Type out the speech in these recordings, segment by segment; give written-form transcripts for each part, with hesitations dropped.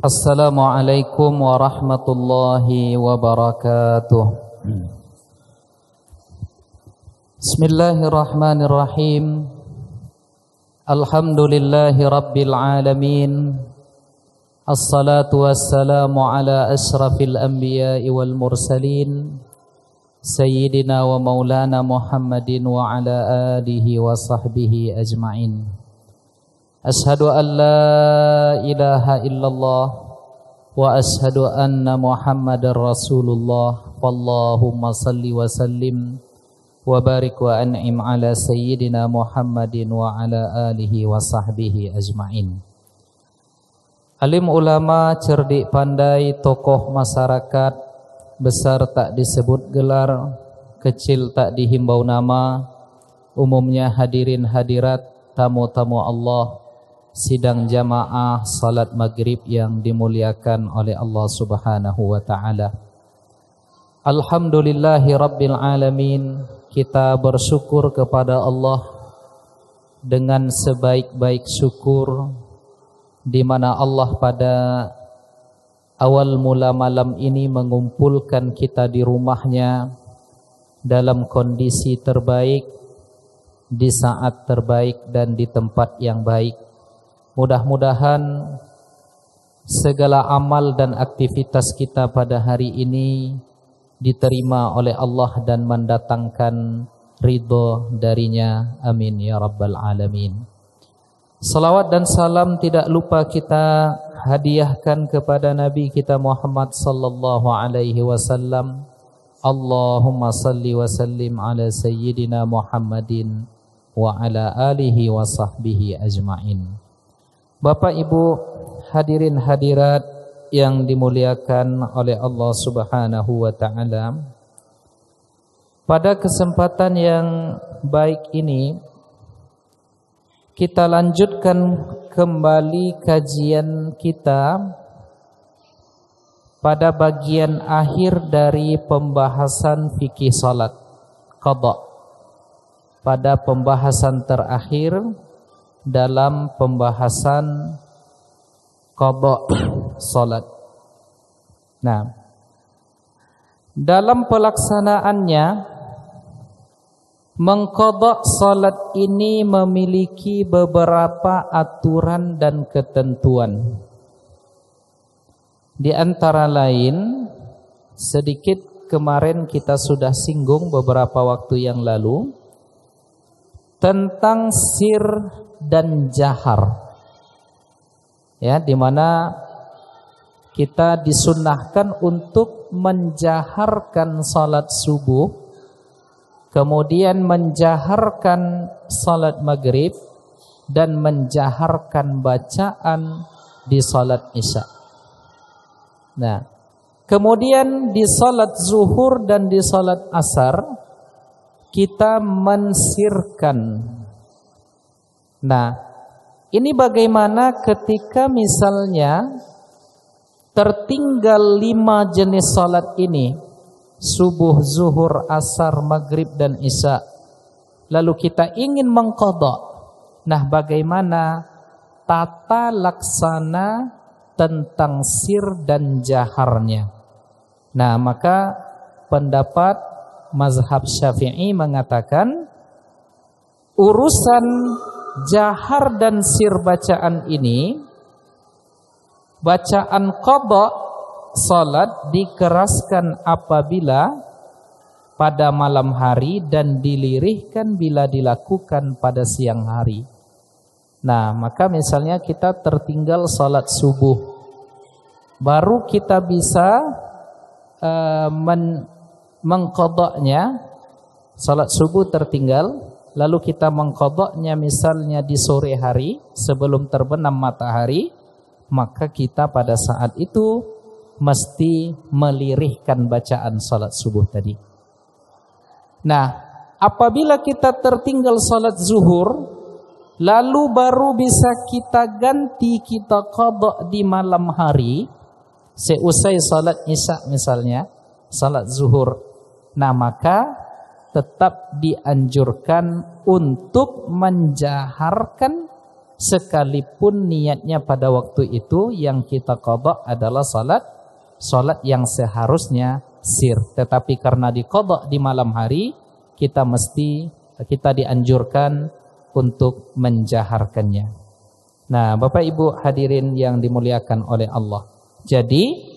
Assalamualaikum warahmatullahi wabarakatuh. Bismillahirrahmanirrahim. Alhamdulillahi rabbil alamin. Assalatu wassalamu ala ashrafil anbiya'i wal mursalin, Sayyidina wa maulana Muhammadin wa ala alihi wa sahbihi ajma'in. Ashhadu an la ilaha illallah wa ashhadu anna Muhammadar Rasulullah. Wallahumma salli wa sallim wa barik wa an'im ala Sayyidina Muhammadin wa ala alihi wa sahbihi ajma'in. Alim ulama, cerdik pandai, tokoh masyarakat, besar tak disebut gelar, kecil tak dihimbau nama, umumnya hadirin hadirat, tamu-tamu Allah, sidang jamaah salat maghrib yang dimuliakan oleh Allah subhanahu wa ta'ala. Alhamdulillahi rabbil alamin. Kita bersyukur kepada Allah dengan sebaik-baik syukur, di mana Allah pada awal mula malam ini mengumpulkan kita di rumahnya dalam kondisi terbaik, di saat terbaik dan di tempat yang baik. Mudah-mudahan segala amal dan aktivitas kita pada hari ini diterima oleh Allah dan mendatangkan ridho darinya. Amin ya rabbal alamin. Salawat dan salam tidak lupa kita hadiahkan kepada Nabi kita Muhammad sallallahu alaihi wasallam. Allahumma salli wa sallim ala sayyidina Muhammadin wa ala alihi wa sahbihi ajma'in. Bapak Ibu hadirin hadirat yang dimuliakan oleh Allah subhanahu wa ta'ala, pada kesempatan yang baik ini kita lanjutkan kembali kajian kita pada bagian akhir dari pembahasan fikih salat qada. Pada pembahasan terakhir dalam pembahasan qada salat. Nah, dalam pelaksanaannya mengqadha salat ini memiliki beberapa aturan dan ketentuan. Di antara lain, sedikit kemarin kita sudah singgung beberapa waktu yang lalu tentang sir dan jahar. Ya, di mana kita disunnahkan untuk menjaharkan salat subuh, kemudian menjaharkan salat maghrib, dan menjaharkan bacaan di salat isya. Nah, kemudian di salat zuhur dan di salat asar kita mensirkan. Nah, ini bagaimana ketika misalnya tertinggal 5 jenis salat ini, subuh, zuhur, asar, maghrib, dan isya, lalu kita ingin mengqadha. Nah, bagaimana tata laksana tentang sir dan jaharnya? Nah, maka pendapat mazhab Syafi'i mengatakan urusan jahar dan sir bacaan ini, bacaan qadha salat dikeraskan apabila pada malam hari dan dilirihkan bila dilakukan pada siang hari. Nah, maka misalnya kita tertinggal salat subuh, baru kita bisa mengqadhanya. Salat subuh tertinggal, lalu kita mengqadhanya misalnya di sore hari sebelum terbenam matahari, maka kita pada saat itu mesti melirihkan bacaan salat subuh tadi. Nah, apabila kita tertinggal salat zuhur, lalu baru bisa kita ganti, kita qadha di malam hari seusai salat isya misalnya, salat zuhur. Nah, maka tetap dianjurkan untuk menjaharkan sekalipun niatnya pada waktu itu yang kita qada adalah salat yang seharusnya sir, tetapi karena diqada di malam hari, kita dianjurkan untuk menjaharkannya. Nah, Bapak Ibu hadirin yang dimuliakan oleh Allah. Jadi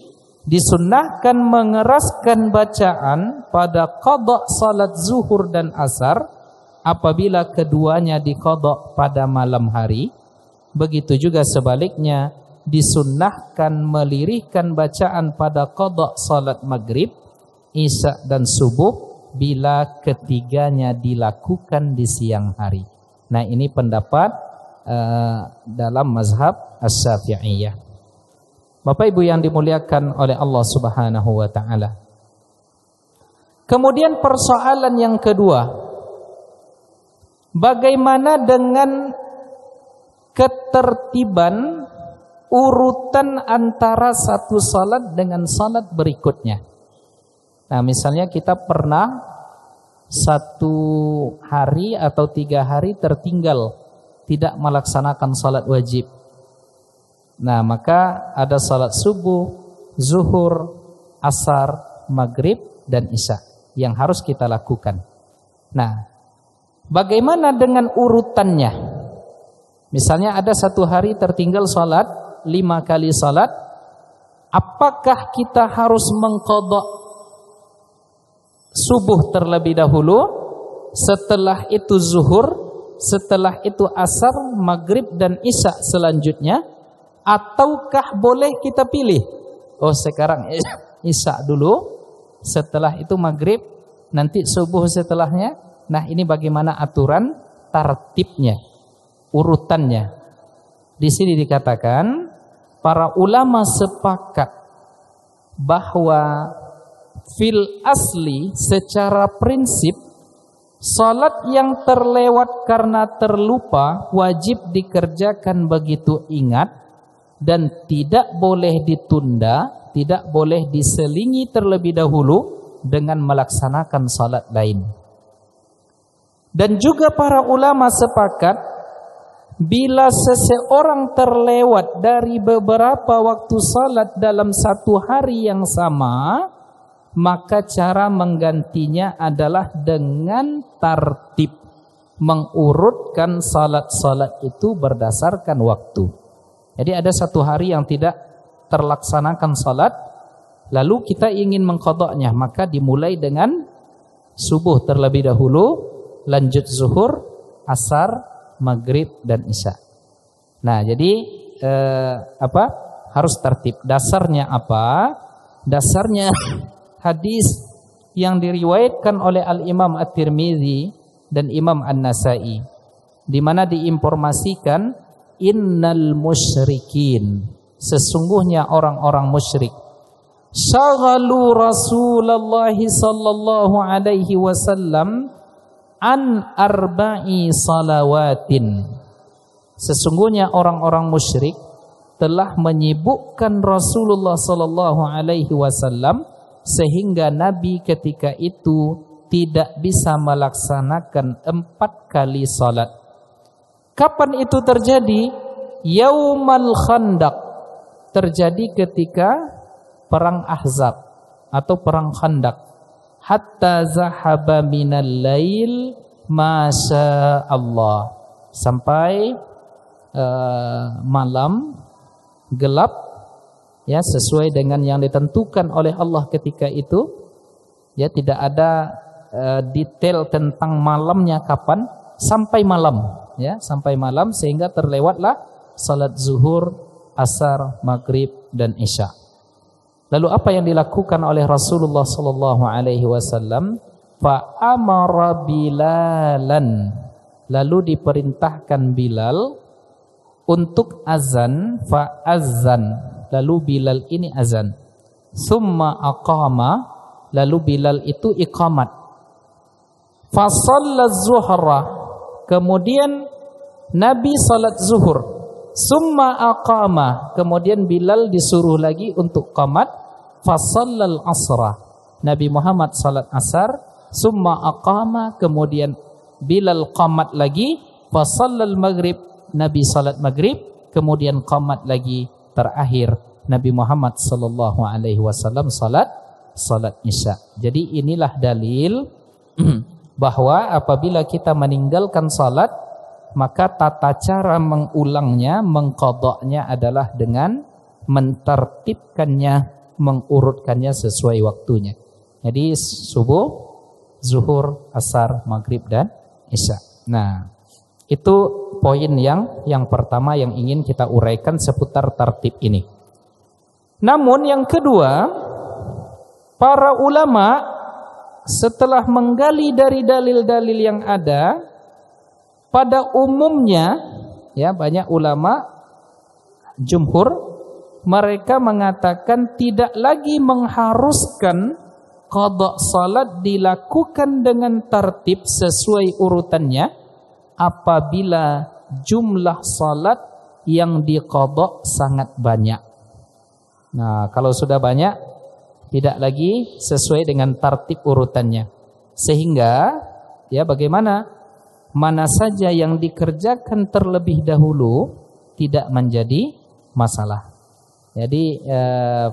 disunnahkan mengeraskan bacaan pada qada salat zuhur dan asar apabila keduanya diqada pada malam hari. Begitu juga sebaliknya, disunnahkan melirihkan bacaan pada qada salat maghrib, isya dan subuh bila ketiganya dilakukan di siang hari. Nah, ini pendapat dalam mazhab Asy-Syafi'iyah. Bapak Ibu yang dimuliakan oleh Allah Subhanahu wa taala. Kemudian persoalan yang kedua, bagaimana dengan ketertiban urutan antara satu salat dengan salat berikutnya? Nah, misalnya kita pernah 1 hari atau 3 hari tertinggal tidak melaksanakan salat wajib. Nah, maka ada salat subuh, zuhur, asar, maghrib, dan isya yang harus kita lakukan. Nah, bagaimana dengan urutannya? Misalnya ada 1 hari tertinggal salat, 5 kali salat, apakah kita harus mengqadha subuh terlebih dahulu, setelah itu zuhur, setelah itu asar, maghrib, dan isya selanjutnya? Ataukah boleh kita pilih? Oh, sekarang isya dulu, setelah itu maghrib, nanti subuh setelahnya. Nah, ini bagaimana aturan tartibnya, urutannya? Di sini dikatakan para ulama sepakat bahwa fil asli secara prinsip salat yang terlewat karena terlupa wajib dikerjakan begitu ingat dan tidak boleh ditunda, tidak boleh diselingi terlebih dahulu dengan melaksanakan salat lain. Dan juga para ulama sepakat bila seseorang terlewat dari beberapa waktu salat dalam 1 hari yang sama, maka cara menggantinya adalah dengan tartib, mengurutkan salat-salat itu berdasarkan waktu. Jadi ada 1 hari yang tidak terlaksanakan salat, lalu kita ingin mengqadanya, maka dimulai dengan subuh terlebih dahulu, lanjut zuhur, asar, maghrib, dan isya. Nah, jadi harus tertib. Dasarnya apa? Dasarnya hadis yang diriwayatkan oleh Al-Imam At-Tirmidzi dan Imam An-Nasa'i, di mana diinformasikan innal musyrikin, sesungguhnya orang-orang musyrik, syaghalu Rasulullah sallallahu alaihi wasallam an arba'i salawatin. Sesungguhnya orang-orang musyrik telah menyibukkan Rasulullah sallallahu alaihi wasallam sehingga Nabi ketika itu tidak bisa melaksanakan 4 kali salat. Kapan itu terjadi? Yaumal Khandaq, terjadi ketika perang Ahzab atau perang Khandaq. Hatta zahaba minal lail masya Allah, sampai malam gelap, ya, sesuai dengan yang ditentukan oleh Allah ketika itu. Ya, tidak ada detail tentang malamnya kapan, sampai malam. Ya, sampai malam, sehingga terlewatlah salat zuhur, asar, maghrib, dan isya. Lalu apa yang dilakukan oleh Rasulullah sallallahu alaihi wasallam? Fa amara Bilalan, lalu diperintahkan Bilal untuk azan. Fa azan, lalu Bilal ini azan. Summa aqama, lalu Bilal itu iqamat. Fa shalla zuhra, kemudian Nabi salat zuhur. Summa aqama, kemudian Bilal disuruh lagi untuk qamat. Fasallal asra, Nabi Muhammad salat asar. Summa aqama, kemudian Bilal qamat lagi. Fasallal maghrib, Nabi salat maghrib, kemudian qamat lagi, terakhir Nabi Muhammad sallallahu alaihi wasallam salat isya. Jadi inilah dalil bahwa apabila kita meninggalkan salat, maka tata cara mengulangnya, mengqadanya adalah dengan mentertibkannya, mengurutkannya sesuai waktunya. Jadi subuh, zuhur, asar, maghrib dan isya. Nah, itu poin yang pertama yang ingin kita uraikan seputar tertib ini. Namun yang kedua, para ulama setelah menggali dari dalil-dalil yang ada, pada umumnya ya banyak ulama jumhur mereka mengatakan tidak lagi mengharuskan qada salat dilakukan dengan tertib sesuai urutannya apabila jumlah salat yang diqada sangat banyak. Nah, kalau sudah banyak tidak lagi sesuai dengan tertib urutannya. Sehingga ya bagaimana? Mana saja yang dikerjakan terlebih dahulu tidak menjadi masalah. Jadi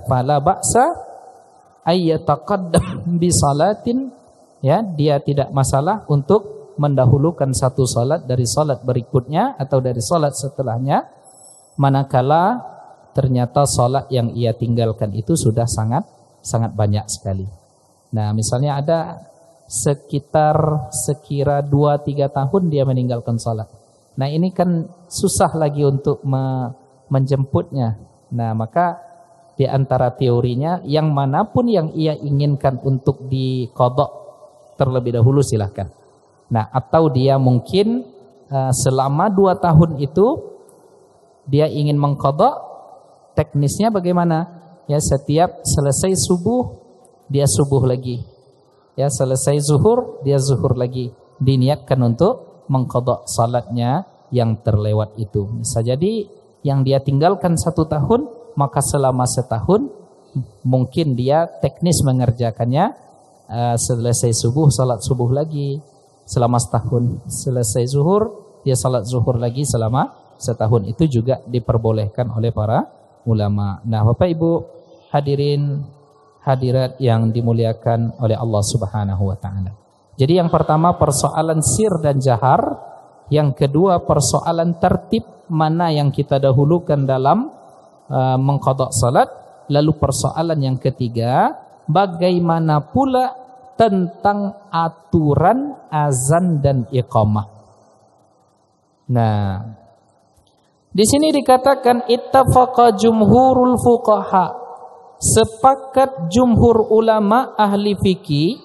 fala ba'sa ayyataqaddam bi salatin, ya, dia tidak masalah untuk mendahulukan satu salat dari salat berikutnya atau dari salat setelahnya manakala ternyata salat yang ia tinggalkan itu sudah sangat banyak sekali. Nah, misalnya ada sekira 2-3 tahun dia meninggalkan salat. Nah, ini kan susah lagi untuk menjemputnya. Nah, maka di antara teorinya yang manapun yang ia inginkan untuk diqadha terlebih dahulu silahkan. Nah, atau dia mungkin selama 2 tahun itu dia ingin mengqadha, teknisnya bagaimana? Ya, setiap selesai subuh dia subuh lagi. Ya, selesai zuhur dia zuhur lagi. Diniatkan untuk mengqadha salatnya yang terlewat itu. Bisa jadi yang dia tinggalkan 1 tahun, maka selama setahun mungkin dia teknis mengerjakannya. Selesai subuh salat subuh lagi selama setahun, selesai zuhur dia salat zuhur lagi selama setahun. Itu juga diperbolehkan oleh para ulama. Nah, Bapak Ibu hadirin hadirat yang dimuliakan oleh Allah Subhanahu wa taala. Jadi yang pertama persoalan sir dan jahar, yang kedua persoalan tertib mana yang kita dahulukan dalam mengqadha salat, lalu persoalan yang ketiga bagaimana pula tentang aturan azan dan iqamah. Nah, di sini dikatakan ittafaqa jumhurul fuqaha, sepakat jumhur ulama ahli fikih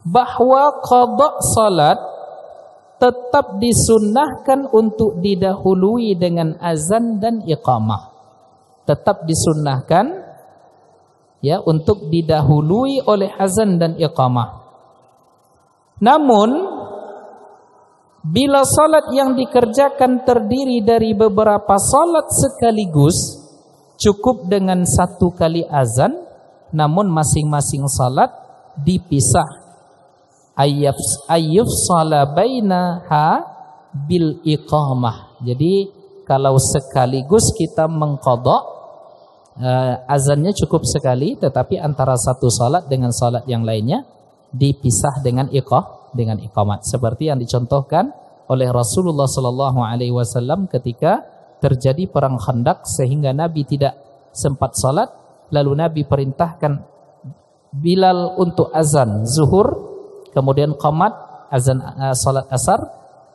bahwa qadha salat tetap disunnahkan untuk didahului dengan azan dan iqamah. Tetap disunnahkan ya untuk didahului oleh azan dan iqamah. Namun bila salat yang dikerjakan terdiri dari beberapa salat sekaligus, cukup dengan 1 kali azan, namun masing-masing salat dipisah. Ayyuf salabainaha bil iqamah. Jadi kalau sekaligus kita mengqadha azannya cukup sekali, tetapi antara satu salat dengan salat yang lainnya dipisah dengan iqamat, seperti yang dicontohkan oleh Rasulullah sallallahu alaihi wasallam ketika terjadi perang Khandaq sehingga Nabi tidak sempat salat, lalu Nabi perintahkan Bilal untuk azan zuhur, kemudian qamat azan salat asar,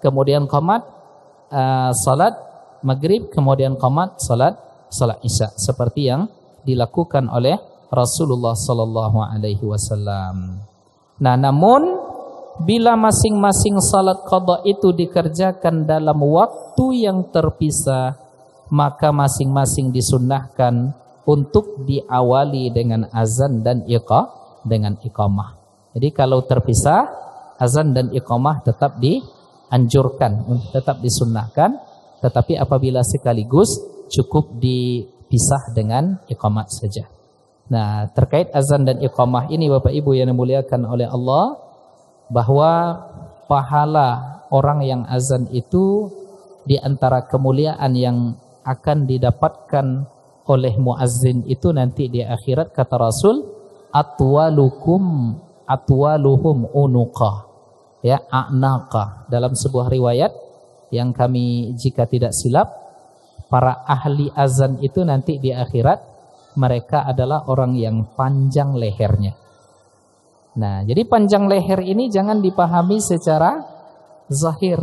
kemudian qamat salat maghrib, kemudian qamat salat isya, seperti yang dilakukan oleh Rasulullah sallallahu alaihi wasallam. Nah, namun bila masing-masing salat qadha itu dikerjakan dalam waktu yang terpisah, maka masing-masing disunnahkan untuk diawali dengan azan dan iqamah. Jadi kalau terpisah, azan dan iqamah tetap dianjurkan, tetap disunnahkan, tetapi apabila sekaligus cukup dipisah dengan iqamat saja. Nah, terkait azan dan iqamah ini Bapak Ibu yang dimuliakan oleh Allah, bahwa pahala orang yang azan itu di antara kemuliaan yang akan didapatkan oleh muazzin itu nanti di akhirat, kata Rasul, atwaluhum unuqa, ya, a'naqa. Dalam sebuah riwayat yang kami jika tidak silap, para ahli azan itu nanti di akhirat mereka adalah orang yang panjang lehernya. Nah, jadi panjang leher ini jangan dipahami secara zahir,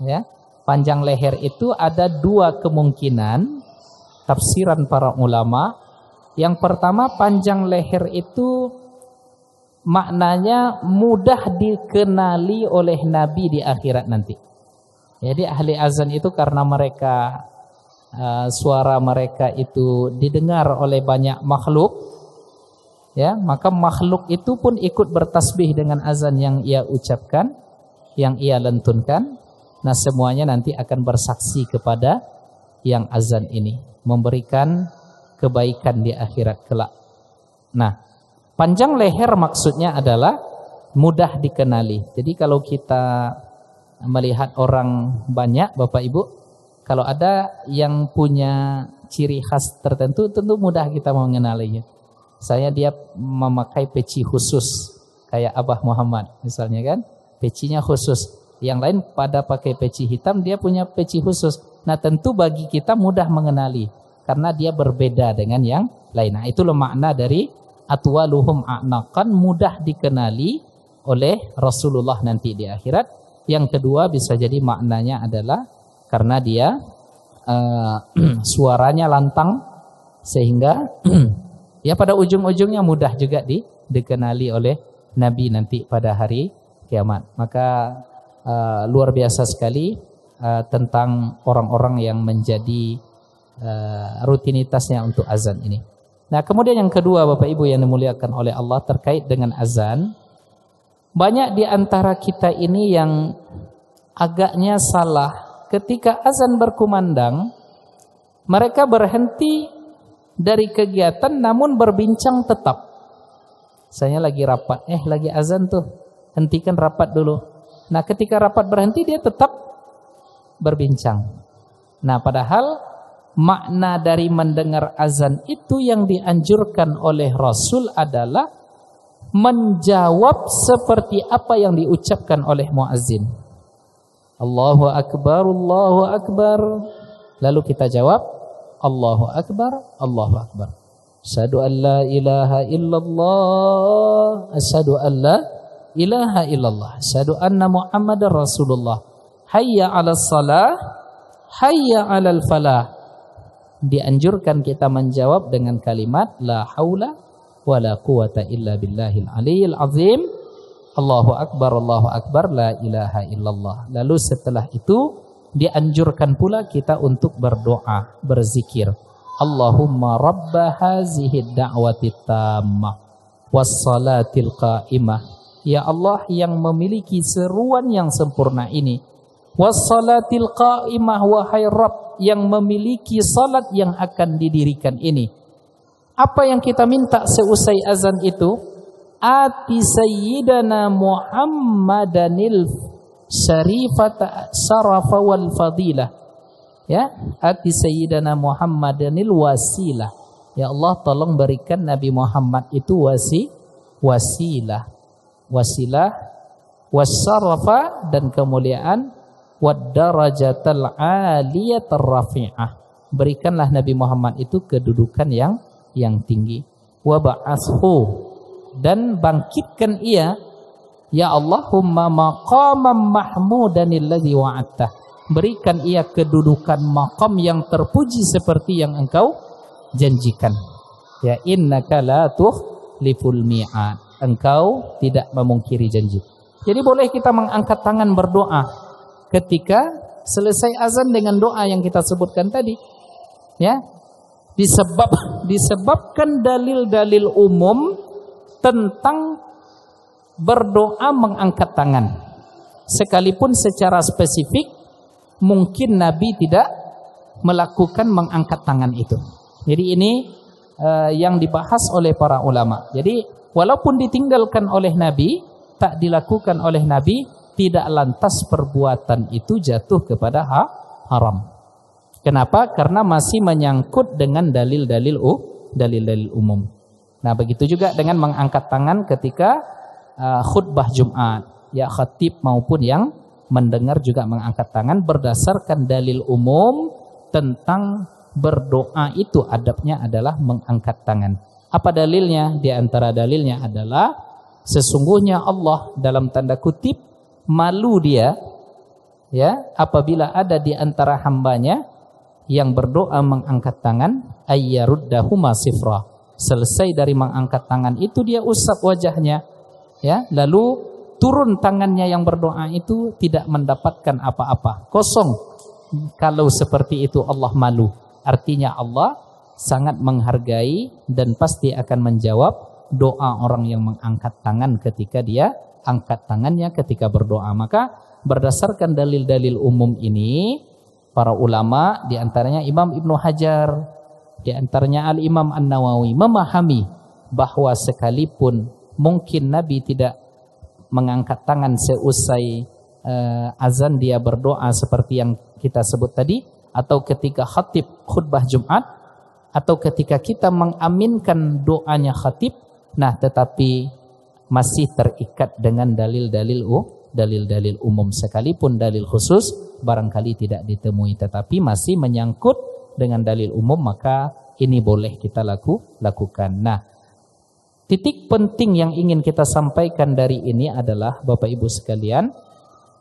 ya. Panjang leher itu ada dua kemungkinan tafsiran para ulama. Yang pertama, panjang leher itu maknanya mudah dikenali oleh Nabi di akhirat nanti. Jadi ahli azan itu karena mereka suara mereka itu didengar oleh banyak makhluk, ya, maka makhluk itu pun ikut bertasbih dengan azan yang ia ucapkan, yang ia lentunkan. Nah, semuanya nanti akan bersaksi kepada yang azan ini, memberikan kebaikan di akhirat kelak. Nah, panjang leher maksudnya adalah mudah dikenali. Jadi kalau kita melihat orang banyak, Bapak Ibu, kalau ada yang punya ciri khas tertentu, tentu mudah kita mengenalinya. Saya dia memakai peci khusus, kayak Abah Muhammad misalnya kan, pecinya khusus. Yang lain pada pakai peci hitam, dia punya peci khusus. Nah, tentu bagi kita mudah mengenali karena dia berbeda dengan yang lain. Nah, itulah makna dari atwaluhum a'naqan, mudah dikenali oleh Rasulullah nanti di akhirat. Yang kedua bisa jadi maknanya adalah karena dia suaranya lantang sehingga ya pada ujung-ujungnya mudah juga dikenali oleh Nabi nanti pada hari kiamat. Maka luar biasa sekali tentang orang-orang yang menjadi rutinitasnya untuk azan ini. Nah, kemudian yang kedua, Bapak Ibu yang dimuliakan oleh Allah, terkait dengan azan. Banyak di antara kita ini yang agaknya salah. Ketika azan berkumandang, mereka berhenti dari kegiatan namun berbincang tetap. Saya lagi rapat, lagi azan tuh, hentikan rapat dulu. Nah, ketika rapat berhenti dia tetap berbincang. Nah, padahal makna dari mendengar azan itu yang dianjurkan oleh Rasul adalah menjawab seperti apa yang diucapkan oleh muazzin. Allahu Akbar, Allahu Akbar. Lalu kita jawab, Allahu Akbar, Allahu Akbar. Asyhadu an la ilaha illallah, asyhadu an la ilaha illallah, asyhadu anna Muhammadar Rasulullah. Hayya 'alas shalah, hayya 'alal falah. Dianjurkan kita menjawab dengan kalimat la haula wala quwata illa billahil aliyil azim. Allahu Akbar, la ilaha illallah. Lalu setelah itu dianjurkan pula kita untuk berdoa, berzikir. Allahumma rabba hazihi da'wati tammah wassalatil qa'imah. Ya Allah yang memiliki seruan yang sempurna ini. Wassalatil qa'imah, wahai Rabb yang memiliki salat yang akan didirikan ini. Apa yang kita minta seusai azan itu? Ati sayyidana Muhammadanil syarifata syarafa wal fadilah. Ya, ati sayyidana Muhammadanil wasilah. Ya Allah, tolong berikan Nabi Muhammad itu wasilah, wasyarafa dan kemuliaan, wad darajatal aliyatar rafi'ah. Berikanlah Nabi Muhammad itu kedudukan yang tinggi. Wa ba'ashu, dan bangkitkan ia, ya Allahumma maqamam mahmudanil ladzi wa'adtah. Berikan ia kedudukan maqam yang terpuji seperti yang engkau janjikan. Ya, innaka la tukhliful mi'ad. Engkau tidak memungkiri janji. Jadi boleh kita mengangkat tangan berdoa ketika selesai azan dengan doa yang kita sebutkan tadi. Ya. Disebabkan dalil-dalil umum tentang berdoa mengangkat tangan. Sekalipun secara spesifik mungkin Nabi tidak melakukan mengangkat tangan itu. Jadi ini yang dibahas oleh para ulama. Jadi walaupun ditinggalkan oleh Nabi, tak dilakukan oleh Nabi, tidak lantas perbuatan itu jatuh kepada haram. Kenapa? Karena masih menyangkut dengan dalil-dalil umum. Nah, begitu juga dengan mengangkat tangan ketika khutbah Jumat. Ya, khatib maupun yang mendengar juga mengangkat tangan berdasarkan dalil umum tentang berdoa itu adabnya adalah mengangkat tangan. Apa dalilnya? Di antara dalilnya adalah sesungguhnya Allah dalam tanda kutip malu dia ya apabila ada di antara hambanya yang berdoa mengangkat tangan ayyaruddahuma sifra. Selesai dari mengangkat tangan itu dia usap wajahnya ya, lalu turun tangannya yang berdoa itu tidak mendapatkan apa-apa, kosong. Kalau seperti itu Allah malu, artinya Allah sangat menghargai dan pasti akan menjawab doa orang yang mengangkat tangan ketika dia angkat tangannya ketika berdoa. Maka berdasarkan dalil-dalil umum ini, para ulama, di antaranya Imam Ibnu Hajar, di antaranya Al-Imam An-Nawawi, memahami bahwa sekalipun mungkin Nabi tidak mengangkat tangan seusai azan dia berdoa seperti yang kita sebut tadi, atau ketika khatib khutbah Jumat, atau ketika kita mengaminkan doanya khatib, nah tetapi masih terikat dengan dalil-dalil umum. Sekalipun dalil khusus barangkali tidak ditemui, tetapi masih menyangkut dengan dalil umum, maka ini boleh kita lakukan. Nah, titik penting yang ingin kita sampaikan dari ini adalah Bapak Ibu sekalian,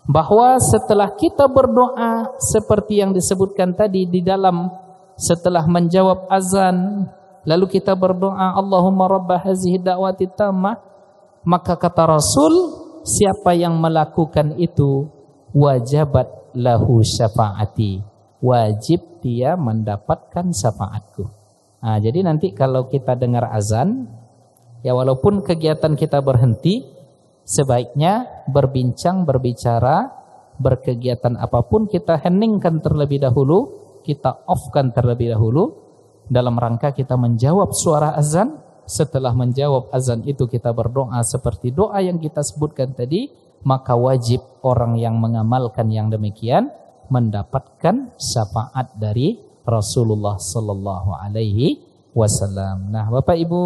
bahwa setelah kita berdoa seperti yang disebutkan tadi di dalam setelah menjawab azan, lalu kita berdoa Allahumma rabb hazihi da'wati tammah, maka kata Rasul, siapa yang melakukan itu wajabat lahu syafaati, wajib dia mendapatkan syafaatku. Nah, jadi nanti kalau kita dengar azan, ya walaupun kegiatan kita berhenti, sebaiknya berbicara, berkegiatan apapun kita heningkan terlebih dahulu, kita off-kan terlebih dahulu dalam rangka kita menjawab suara azan. Setelah menjawab azan itu kita berdoa seperti doa yang kita sebutkan tadi, maka wajib orang yang mengamalkan yang demikian mendapatkan syafaat dari Rasulullah sallallahu alaihi wasallam. Nah, Bapak Ibu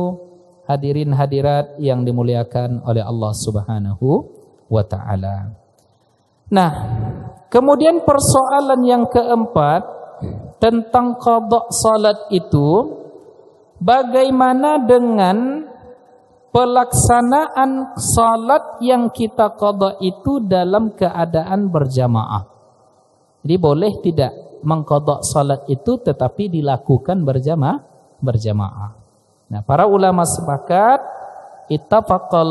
hadirin hadirat yang dimuliakan oleh Allah Subhanahu wa taala. Nah, kemudian persoalan yang keempat tentang qada salat itu, bagaimana dengan pelaksanaan salat yang kita qada itu dalam keadaan berjamaah? Jadi boleh tidak mengqada salat itu tetapi dilakukan berjamaah? Nah, para ulama sepakat, ittafaqal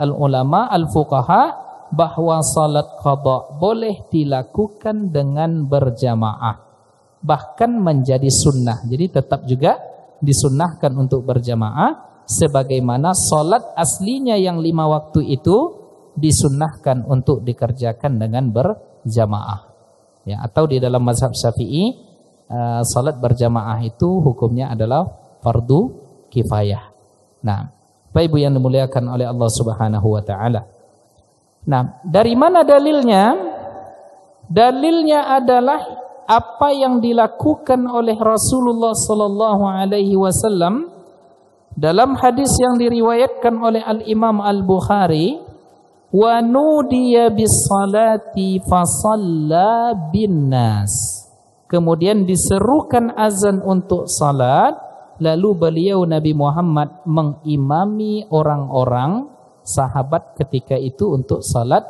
al-ulama al-fuqaha, bahwa salat qada boleh dilakukan dengan berjamaah, bahkan menjadi sunnah. Jadi tetap juga disunnahkan untuk berjamaah, sebagaimana salat aslinya yang 5 waktu itu disunnahkan untuk dikerjakan dengan berjamaah. Ya, atau di dalam mazhab Syafi'i, salat berjamaah itu hukumnya adalah fardu kifayah. Nah, Bapak Ibu yang dimuliakan oleh Allah Subhanahu wa taala. Nah, dari mana dalilnya? Dalilnya adalah apa yang dilakukan oleh Rasulullah sallallahu alaihi wasallam dalam hadis yang diriwayatkan oleh Al-Imam Al-Bukhari, wa nudiya bis-salati fa shalla bin-nas. Kemudian diserukan azan untuk salat, lalu beliau Nabi Muhammad mengimami orang-orang sahabat ketika itu untuk salat,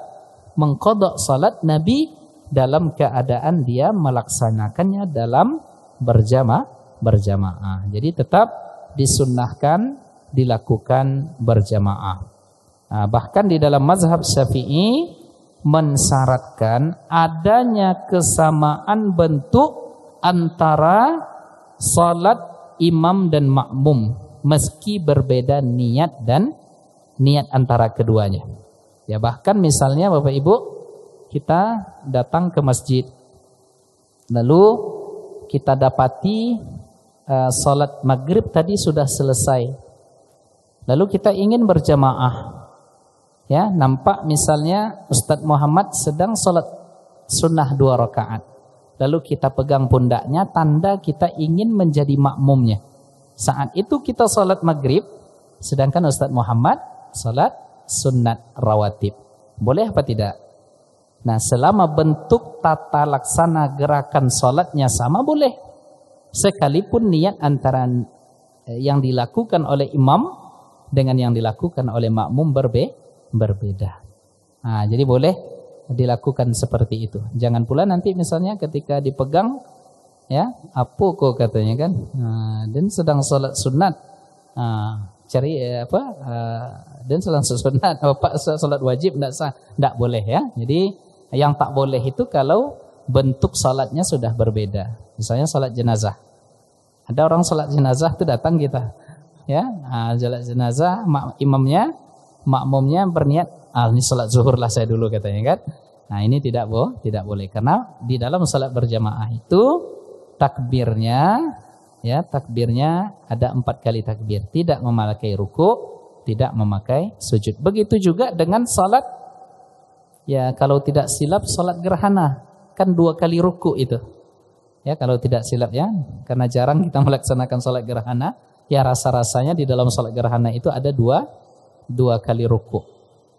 mengqada salat Nabi dalam keadaan dia melaksanakannya dalam berjamaah. Jadi tetap disunnahkan dilakukan berjamaah. Nah, bahkan di dalam mazhab Syafi'i mensyaratkan adanya kesamaan bentuk antara salat imam dan makmum meski berbeda niat antara keduanya. Ya, bahkan misalnya Bapak Ibu, kita datang ke masjid, lalu kita dapati salat maghrib tadi sudah selesai, lalu kita ingin berjamaah. Ya, nampak misalnya Ustadz Muhammad sedang salat sunnah 2 rakaat, lalu kita pegang pundaknya, tanda kita ingin menjadi makmumnya. Saat itu kita salat maghrib, sedangkan Ustaz Muhammad salat sunnat rawatib. Boleh apa tidak? Nah, selama bentuk tata laksana gerakan salatnya sama, boleh. Sekalipun niat antara yang dilakukan oleh imam dengan yang dilakukan oleh makmum berbeda. Nah, jadi boleh dilakukan seperti itu. Jangan pula nanti misalnya ketika dipegang, ya, apa kok katanya kan, dan sedang salat sunat, cari dan sedang sunat, salat wajib tidak boleh ya. Jadi yang tak boleh itu kalau bentuk salatnya sudah berbeda. Misalnya salat jenazah. Ada orang salat jenazah itu datang kita, ya, salat jenazah, makmumnya berniat, ini salat zuhur lah saya dulu katanya kan. Nah, ini tidak boleh karena di dalam salat berjamaah itu takbirnya ada 4 kali takbir, tidak memakai ruku', tidak memakai sujud. Begitu juga dengan salat, ya, kalau tidak silap salat gerhana kan 2 kali ruku' itu. Ya, kalau tidak silap ya, karena jarang kita melaksanakan salat gerhana, ya rasa-rasanya di dalam salat gerhana itu ada dua kali ruku'.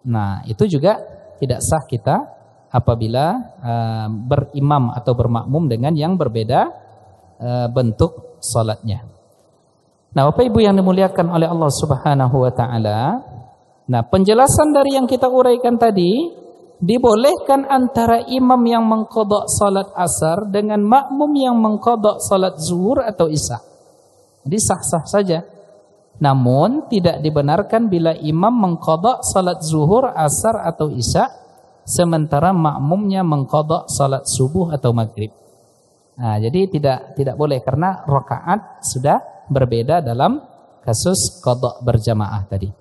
Nah, itu juga tidak sah kita apabila berimam atau bermakmum dengan yang berbeda bentuk salatnya. Nah, Bapak Ibu yang dimuliakan oleh Allah Subhanahu wa taala, nah, penjelasan dari yang kita uraikan tadi, dibolehkan antara imam yang mengqadha salat asar dengan makmum yang mengqadha salat zuhur atau isya. Jadi sah-sah saja. Namun tidak dibenarkan bila imam mengqadha salat zuhur, asar atau isya sementara makmumnya mengqadha salat subuh atau maghrib. Nah, jadi tidak boleh karena rakaat sudah berbeda dalam kasus qadha berjamaah tadi.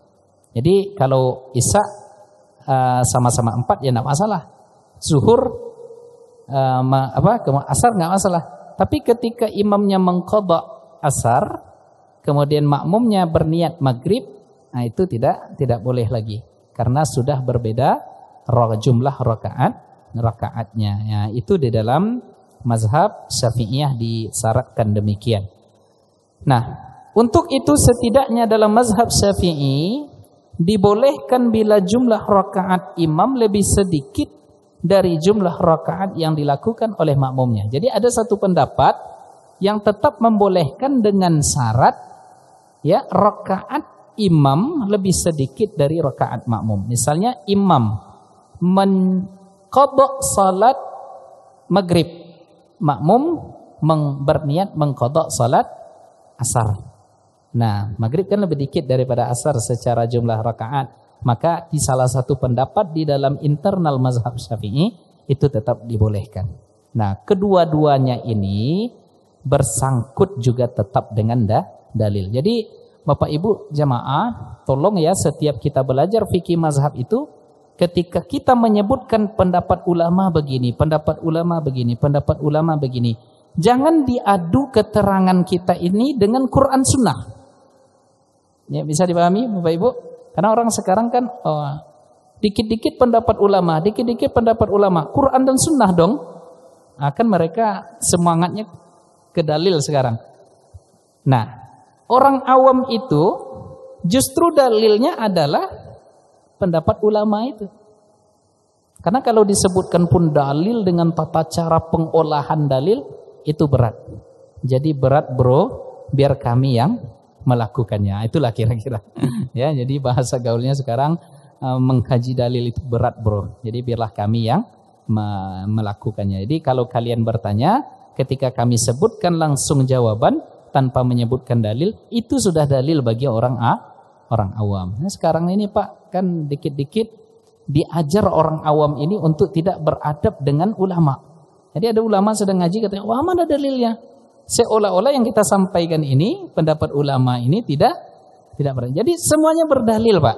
Jadi kalau isya sama-sama 4 ya tidak masalah. Zuhur asar nggak masalah. Tapi ketika imamnya mengqadha asar, kemudian makmumnya berniat maghrib, nah itu tidak boleh lagi karena sudah berbeda jumlah rakaatnya. Ya, itu di dalam mazhab Syafi'iyah disyaratkan demikian. Nah, untuk itu setidaknya dalam mazhab Syafi'i dibolehkan bila jumlah rakaat imam lebih sedikit dari jumlah rakaat yang dilakukan oleh makmumnya. Jadi ada satu pendapat yang tetap membolehkan dengan syarat, ya, rakaat imam lebih sedikit dari rakaat makmum. Misalnya imam mengqadha salat maghrib, makmum berniat mengqadha salat asar. Nah, maghrib kan lebih dikit daripada asar secara jumlah rakaat. Maka di salah satu pendapat di dalam internal mazhab Syafi'i itu tetap dibolehkan. Nah, kedua-duanya ini bersangkut juga tetap dengan dalil. Jadi Bapak Ibu jamaah, tolong ya, setiap kita belajar fikih mazhab itu, ketika kita menyebutkan pendapat ulama begini, pendapat ulama begini, pendapat ulama begini, jangan diadu keterangan kita ini dengan Quran Sunnah. Ya, bisa dipahami Bapak Ibu? Karena orang sekarang kan dikit-dikit pendapat ulama, dikit-dikit pendapat ulama, Quran dan Sunnah dong. Akan mereka semangatnya ke dalil sekarang. Nah, orang awam itu justru dalilnya adalah pendapat ulama itu. Karena kalau disebutkan pun dalil dengan tata cara pengolahan dalil itu berat. Jadi berat bro, biar kami yang melakukannya. Itulah kira-kira. Ya, jadi bahasa gaulnya sekarang mengkaji dalil itu berat bro. Jadi biarlah kami yang melakukannya. Jadi kalau kalian bertanya, ketika kami sebutkan langsung jawaban tanpa menyebutkan dalil, itu sudah dalil bagi orang awam. Nah, sekarang ini Pak, kan dikit-dikit diajar orang awam ini untuk tidak beradab dengan ulama. Jadi ada ulama sedang ngaji katanya, wah mana dalilnya? Seolah-olah yang kita sampaikan ini, pendapat ulama ini tidak beradab. Jadi semuanya berdalil Pak.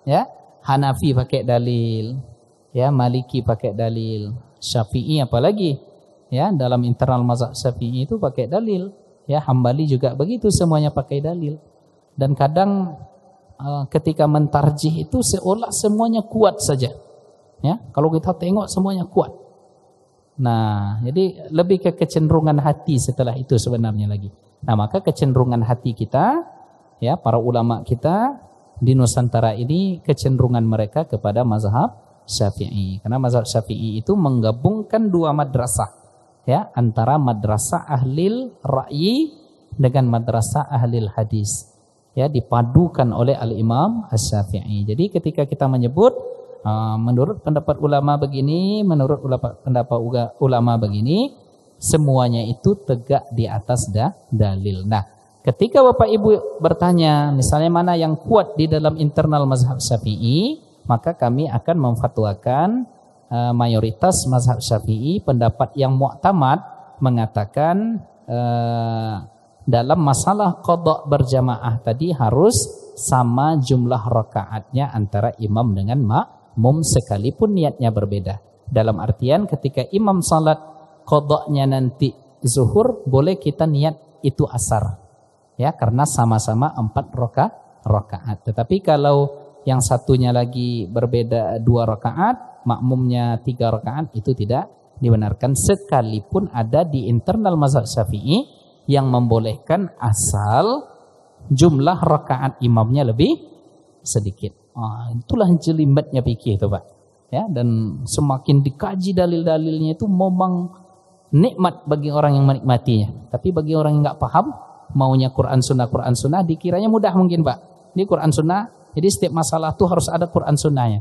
Ya, Hanafi pakai dalil, ya, Maliki pakai dalil, Syafi'i apalagi, ya, dalam internal mazhab Syafi'i itu pakai dalil, ya, Hambali juga begitu, semuanya pakai dalil. Dan kadang ketika mentarjih itu seolah semuanya kuat saja. Ya, kalau kita tengok semuanya kuat. Nah, jadi lebih ke kecenderungan hati setelah itu sebenarnya lagi. Nah, maka kecenderungan hati kita, ya, para ulama kita di Nusantara ini kecenderungan mereka kepada mazhab Syafi'i. Karena mazhab Syafi'i itu menggabungkan dua madrasah, ya, antara madrasah ahlil ra'yi dengan madrasah ahlil hadis. Ya, dipadukan oleh Al-Imam Asy-Syafi'i. Jadi ketika kita menyebut menurut pendapat ulama begini, menurut pendapat ulama begini, semuanya itu tegak di atas dalil. Nah, ketika Bapak Ibu bertanya, misalnya mana yang kuat di dalam internal mazhab Syafi'i, maka kami akan memfatwakan mayoritas mazhab Syafi'i, pendapat yang mu'tamad mengatakan dalam masalah qada berjamaah tadi harus sama jumlah rakaatnya antara imam dengan makmum sekalipun niatnya berbeda. Dalam artian ketika imam salat qadanya nanti zuhur, boleh kita niat itu asar. Ya, karena sama-sama 4 rakaat. Tetapi kalau yang satunya lagi berbeda 2 rakaat, makmumnya 3 rakaat, itu tidak dibenarkan sekalipun ada di internal mazhab Syafi'i yang membolehkan asal jumlah rakaat imamnya lebih sedikit. Itulah jelimetnya fikih itu, Pak. Ya, dan semakin dikaji dalil-dalilnya itu memang nikmat bagi orang yang menikmatinya. Tapi bagi orang yang nggak paham, maunya Quran Sunnah dikiranya mudah mungkin, Pak. Ini Quran Sunnah, jadi setiap masalah tuh harus ada Quran Sunnahnya.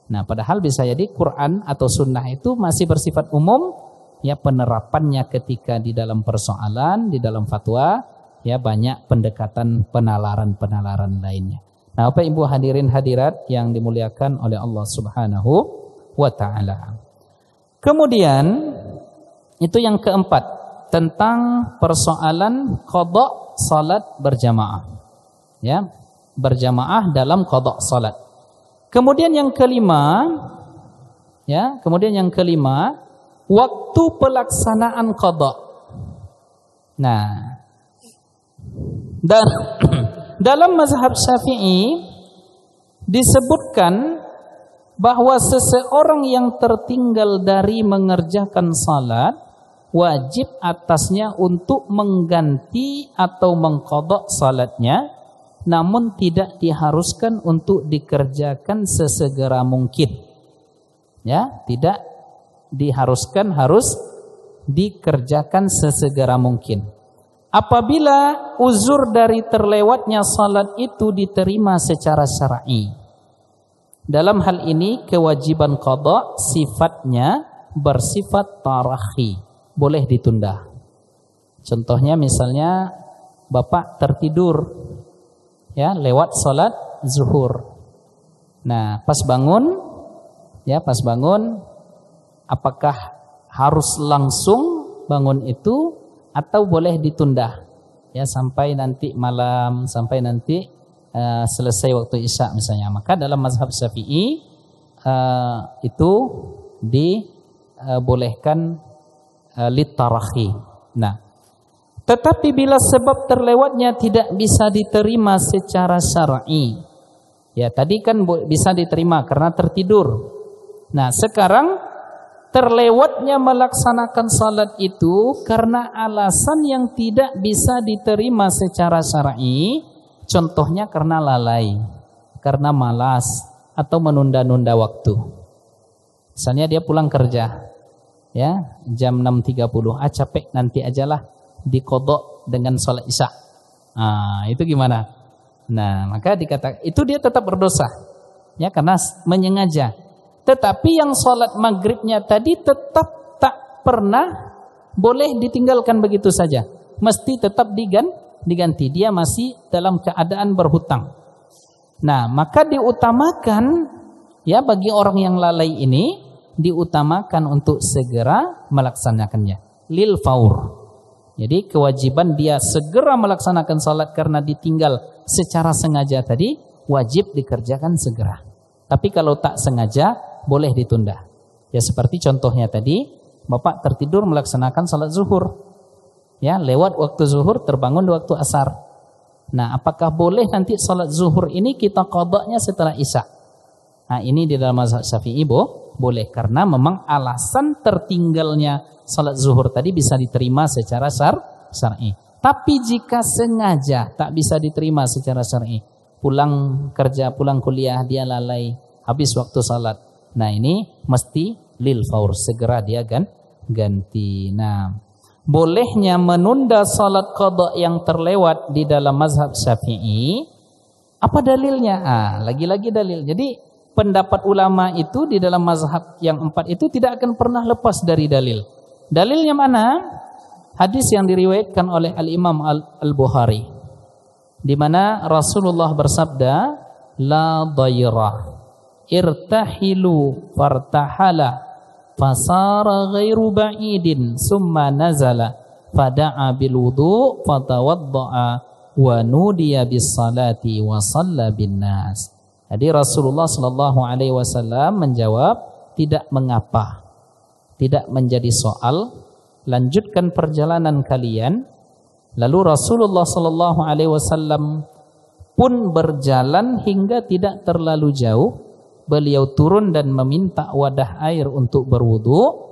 Nah, padahal bisa jadi Quran atau Sunnah itu masih bersifat umum, ya, penerapannya ketika di dalam persoalan, di dalam fatwa, ya, banyak pendekatan penalaran lainnya. Nah, Bapak Ibu hadirin hadirat yang dimuliakan oleh Allah Subhanahu wa taala. Kemudian itu yang keempat, tentang persoalan qada salat berjamaah. Ya, berjamaah dalam qada salat. Kemudian yang kelima, waktu pelaksanaan qada. Nah, dan dalam mazhab Syafi'i disebutkan bahwa seseorang yang tertinggal dari mengerjakan salat wajib atasnya untuk mengganti atau mengqadha salatnya, namun tidak diharuskan untuk dikerjakan sesegera mungkin. Ya, tidak diharuskan, harus dikerjakan sesegera mungkin. Apabila uzur dari terlewatnya salat itu diterima secara syar'i. Dalam hal ini kewajiban qadha sifatnya bersifat tarakhi, boleh ditunda. Contohnya misalnya Bapak tertidur, ya, lewat salat zuhur. Nah, pas bangun, apakah harus langsung bangun itu atau boleh ditunda, ya, sampai nanti malam, sampai nanti selesai waktu isya misalnya? Maka dalam mazhab Syafi'i itu dibolehkan litarakhi. Nah, tetapi bila sebab terlewatnya tidak bisa diterima secara syar'i, ya, tadi kan bisa diterima karena tertidur. Nah, sekarang terlewatnya melaksanakan salat itu karena alasan yang tidak bisa diterima secara syar'i, contohnya karena lalai, karena malas, atau menunda-nunda waktu. Misalnya dia pulang kerja, ya, jam 6.30, capek, nanti ajalah diqadha dengan salat isya. Itu gimana? Nah, maka dikatakan itu dia tetap berdosa, ya, karena menyengaja. Tetapi yang sholat maghribnya tadi tetap tak pernah boleh ditinggalkan begitu saja. Mesti tetap diganti. Dia masih dalam keadaan berhutang. Nah, maka diutamakan, ya, bagi orang yang lalai ini, diutamakan untuk segera melaksanakannya. Lil faur. Jadi kewajiban dia segera melaksanakan sholat karena ditinggal secara sengaja tadi, wajib dikerjakan segera. Tapi kalau tak sengaja, boleh ditunda. Ya, seperti contohnya tadi, Bapak tertidur melaksanakan salat zuhur. Ya, lewat waktu zuhur, terbangun di waktu asar. Nah, apakah boleh nanti salat zuhur ini kita qadanya setelah isya? Nah, ini di dalam mazhab Syafi'i boleh karena memang alasan tertinggalnya salat zuhur tadi bisa diterima secara syar'i. Tapi jika sengaja tak bisa diterima secara syar'i, pulang kerja, pulang kuliah dia lalai, habis waktu salat. Nah, ini mesti lil faur, segera dia ganti. Nah, bolehnya menunda salat qada yang terlewat di dalam mazhab Syafi'i, apa dalilnya? Lagi-lagi dalil. Jadi pendapat ulama itu di dalam mazhab yang 4 itu tidak akan pernah lepas dari dalil. Dalilnya mana? Hadis yang diriwayatkan oleh Al-Imam Al-Bukhari, di mana Rasulullah bersabda, la dhayrah irtahilu fartahala fasara ghairu ba'idin summa nazala fada'a bil wudu fatawadda'a wa nudiya bis salati wa shalla bin nas. Jadi Rasulullah sallallahu alaihi wasallam menjawab, tidak mengapa, tidak menjadi soal, lanjutkan perjalanan kalian. Lalu Rasulullah sallallahu alaihi wasallam pun berjalan hingga tidak terlalu jauh. Beliau turun dan meminta wadah air untuk berwudu.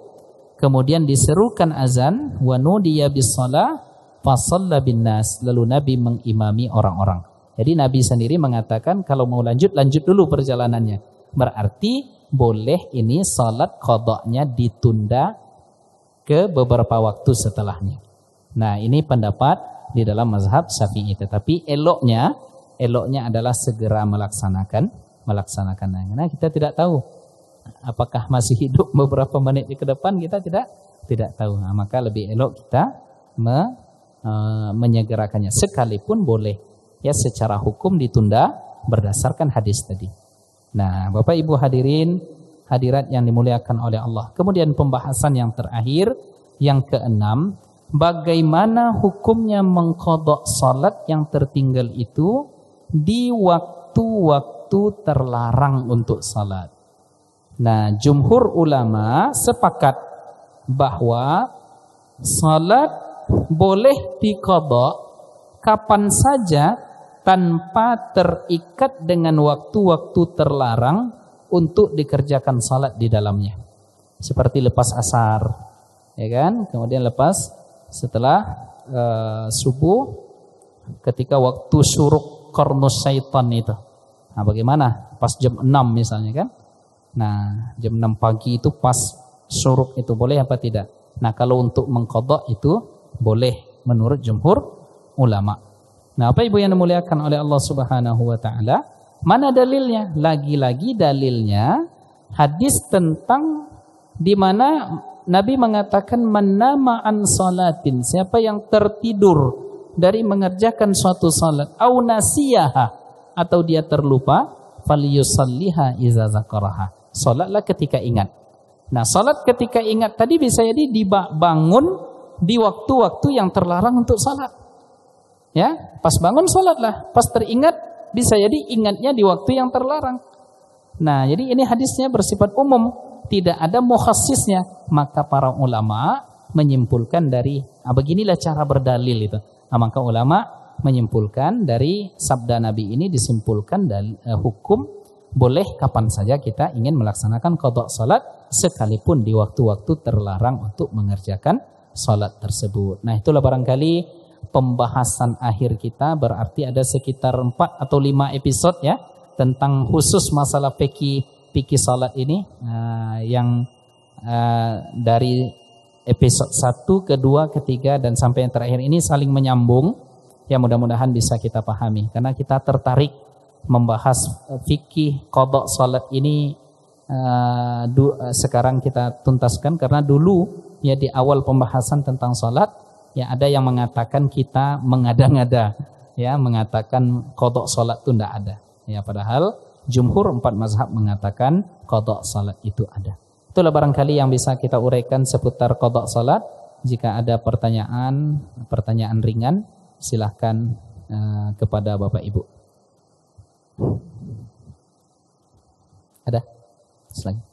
Kemudian diserukan azan, wa nudiya bis shalah fa shalla bin nas. Lalu Nabi mengimami orang-orang. Jadi Nabi sendiri mengatakan kalau mau lanjut dulu perjalanannya. Berarti boleh ini salat qadanya ditunda ke beberapa waktu setelahnya. Nah, ini pendapat di dalam mazhab Syafi'i. Tetapi eloknya adalah segera melaksanakannya. Nah, kita tidak tahu apakah masih hidup beberapa menit ke depan, kita tidak tahu. Nah, maka lebih elok kita menyegerakannya. Sekalipun boleh ya secara hukum ditunda berdasarkan hadis tadi. Nah, Bapak Ibu hadirin hadirat yang dimuliakan oleh Allah. Kemudian pembahasan yang terakhir, yang keenam, bagaimana hukumnya mengqadha salat yang tertinggal itu di waktu-waktu terlarang untuk salat. Nah, jumhur ulama sepakat bahwa salat boleh diqadha kapan saja tanpa terikat dengan waktu-waktu terlarang untuk dikerjakan salat di dalamnya. Seperti lepas asar, ya kan? Kemudian lepas setelah subuh, ketika waktu syuruk qarnus syaitan itu. Nah, bagaimana? Pas jam 6 misalnya kan? Nah, jam 6 pagi itu pas syuruk itu boleh apa tidak? Nah, kalau untuk mengqadha itu boleh menurut jumhur ulama. Nah, Bapak Ibu yang dimuliakan oleh Allah Subhanahu wa taala, mana dalilnya? Lagi-lagi dalilnya hadis tentang di mana Nabi mengatakan man nama an salatin, siapa yang tertidur dari mengerjakan suatu salat, au nasiyaha, atau dia terlupa, falyusalliha iza zakaraha. Salatlah ketika ingat. Nah, salat ketika ingat tadi bisa jadi dibangun di waktu-waktu yang terlarang untuk salat. Ya, pas bangun salatlah, pas teringat bisa jadi ingatnya di waktu yang terlarang. Nah, jadi ini hadisnya bersifat umum, tidak ada mukhassisnya. Maka para ulama menyimpulkan dari beginilah cara berdalil itu. Nah, maka ulama menyimpulkan dari sabda Nabi ini disimpulkan dari hukum boleh kapan saja kita ingin melaksanakan qadha salat sekalipun di waktu-waktu terlarang untuk mengerjakan salat tersebut. Nah, itulah barangkali pembahasan akhir kita, berarti ada sekitar 4 atau 5 episode ya tentang khusus masalah fikih salat ini, yang dari episode 1, kedua, ketiga dan sampai yang terakhir ini saling menyambung. Ya, mudah-mudahan bisa kita pahami karena kita tertarik membahas fikih qadha salat ini. Sekarang kita tuntaskan karena dulu ya di awal pembahasan tentang salat ya ada yang mengatakan kita mengada-ngada, ya mengatakan qadha salat itu tidak ada. Ya, padahal jumhur 4 mazhab mengatakan qadha salat itu ada. Itulah barangkali yang bisa kita uraikan seputar qadha salat. Jika ada pertanyaan ringan, silahkan kepada Bapak Ibu. Ada? Selanjutnya.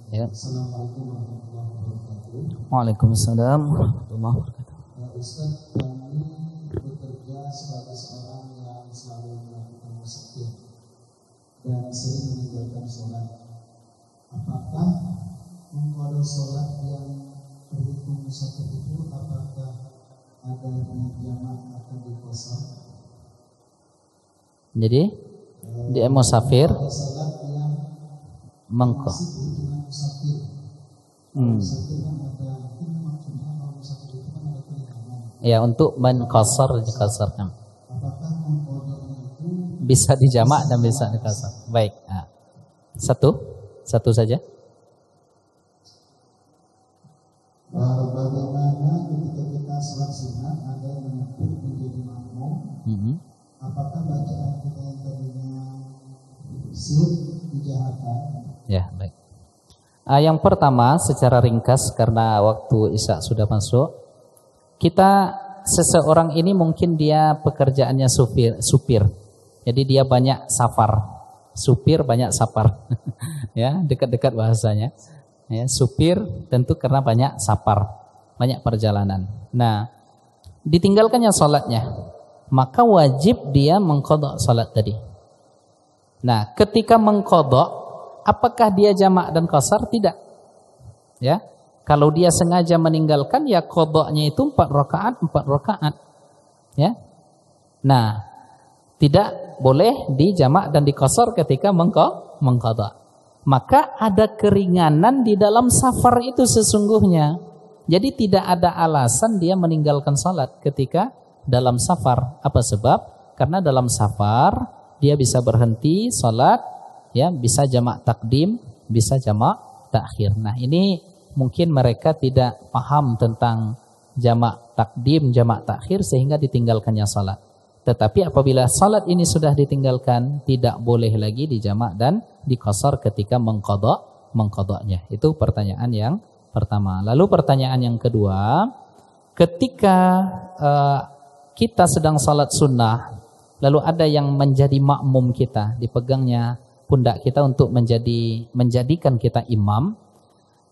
Ya. Assalamualaikum warahmatullahi wabarakatuh. Waalaikumsalam warahmatullahi wabarakatuh. Ustaz, kami bekerja sebagai seorang yang selalu melakukan musafir dan sering meninggalkan sholat. Apakah mengqadha sholat yang terhitung musafir itu apakah ada di jamak atau di qashar? Jadi dia musafir Sholat yang mengko. masih berhitungan musafir. Musafir kan ada, ini maksudnya kalau musafir itu kan ada keringanan. Ya, untuk mengqasar dikasarkan. Apakah mengqadhanya itu Bisa dijamak dan bisa dikasar. Baik. Nah. Satu saja. bagaimana ketika kita sholat sunat ada yang mengatur menjadi makmum? Apakah bacaan kita yang tadinya sir dijahatkan? Ya, baik. Yang pertama secara ringkas karena waktu Isya sudah masuk, seseorang ini mungkin dia pekerjaannya supir. Jadi dia banyak safar. Supir banyak safar. Ya, dekat-dekat bahasanya. Ya, supir tentu karena banyak safar, banyak perjalanan. Nah, ditinggalkannya sholatnya, maka wajib dia mengqadha sholat tadi. Nah, ketika mengqadha, apakah dia jamak dan qasar? Tidak. Ya. Kalau dia sengaja meninggalkan, ya qadhanya itu 4 rakaat. Ya. Nah, tidak boleh dijamak dan diqasar ketika mengqadha. Maka ada keringanan di dalam safar itu sesungguhnya. Jadi tidak ada alasan dia meninggalkan salat ketika dalam safar. Apa sebab? Karena dalam safar dia bisa berhenti salat, ya, bisa jamak takdim, bisa jamak takhir. Nah, ini mungkin mereka tidak paham tentang jamak takdim, jamak takhir sehingga ditinggalkannya salat. Tetapi apabila salat ini sudah ditinggalkan, tidak boleh lagi dijamak dan diqasar ketika mengqadhanya. Itu pertanyaan yang pertama. Lalu pertanyaan yang kedua, ketika kita sedang salat sunnah, lalu ada yang menjadi makmum kita, dipegangnya pundak kita untuk menjadikan kita imam,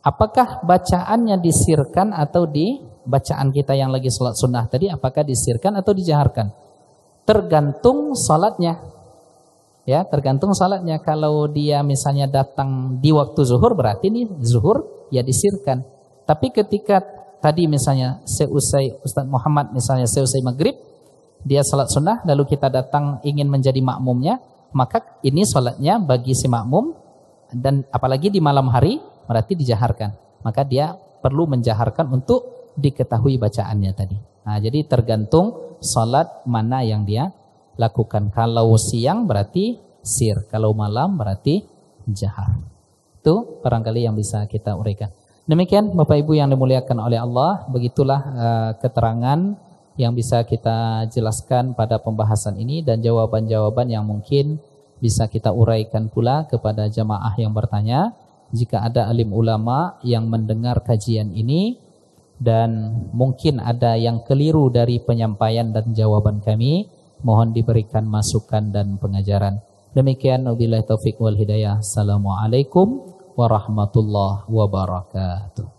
apakah bacaannya disirkan atau di bacaan kita yang lagi salat sunnah tadi, apakah disirkan atau dijaharkan? Tergantung salatnya. Ya, tergantung salatnya. Kalau dia misalnya datang di waktu zuhur, berarti ini zuhur ya disirkan. Tapi ketika tadi misalnya seusai Ustaz Muhammad misalnya seusai maghrib, dia salat sunnah lalu kita datang ingin menjadi makmumnya, maka ini salatnya bagi si makmum dan apalagi di malam hari berarti dijaharkan. Maka dia perlu menjaharkan untuk diketahui bacaannya tadi. Nah, jadi tergantung salat mana yang dia lakukan. Kalau siang berarti sir, kalau malam berarti jahar. Itu barangkali yang bisa kita uraikan. Demikian Bapak Ibu yang dimuliakan oleh Allah, begitulah keterangan yang bisa kita jelaskan pada pembahasan ini dan jawaban-jawaban yang mungkin bisa kita uraikan pula kepada jamaah yang bertanya. Jika ada alim ulama yang mendengar kajian ini dan mungkin ada yang keliru dari penyampaian dan jawaban kami, mohon diberikan masukan dan pengajaran. Demikian, wabillahi taufik wal hidayah. Assalamualaikum warahmatullahi wabarakatuh.